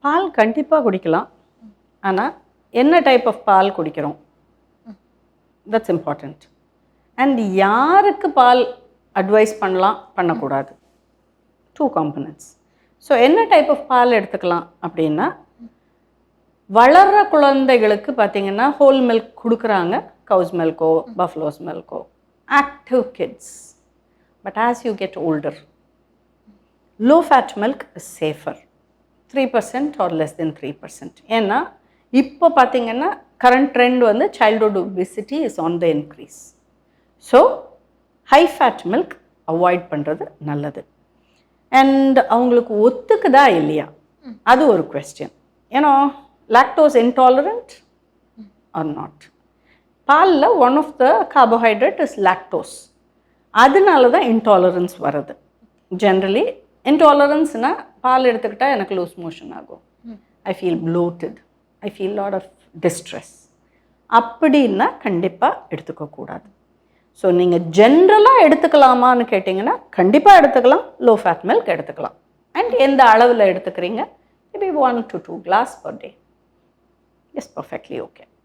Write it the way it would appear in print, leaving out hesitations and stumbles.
பால் கண்டிப்பாக குடிக்கலாம். ஆனால் என்ன டைப் ஆஃப் பால் குடிக்கிறோம், தட்ஸ் இம்பார்ட்டண்ட். அண்ட் யாருக்கு பால் அட்வைஸ் பண்ணலாம், பண்ணக்கூடாது, 2 காம்பனன்ட்ஸ். ஸோ என்ன டைப் ஆஃப் பால் எடுத்துக்கலாம் அப்படின்னா, வளர்கிற குழந்தைகளுக்கு பார்த்திங்கன்னா ஹோல் மில்க் கொடுக்குறாங்க, கவுஸ் மில்கோ பஃப்லோஸ் மில்கோ, active kids. But as you get older, low fat milk is safer, 3% or less than 3%. ஏன்னா இப்போ பார்த்திங்கன்னா கரண்ட் ட்ரெண்ட் வந்து childhood obesity is on the increase. So high fat milk avoid பண்ணுறது நல்லது. And அவங்களுக்கு ஒத்துக்குதா இல்லையா, அது ஒரு கொஸ்டின். ஏன்னா லாக்டோஸ் இன்டாலரண்ட் ஆர் நாட். பாலில் one of the carbohydrate is lactose. அதனால தான் இன்டாலரன்ஸ் வருது. ஜென்ரலி இன்டாலரன்ஸ்னால் பால் எடுத்துக்கிட்டால் எனக்கு லூஸ் மோஷன் ஆகும், I feel bloated, I feel lot of distress, அப்படின்னா கண்டிப்பாக எடுத்துக்கக்கூடாது. ஸோ நீங்கள் ஜென்ரலாக எடுத்துக்கலாமான்னு கேட்டிங்கன்னா கண்டிப்பாக எடுத்துக்கலாம், லோ ஃபேட் மில்க் எடுத்துக்கலாம். அண்ட் எந்த அளவில் எடுத்துக்கிறீங்க, maybe 1 to 2 glass per day is perfectly okay.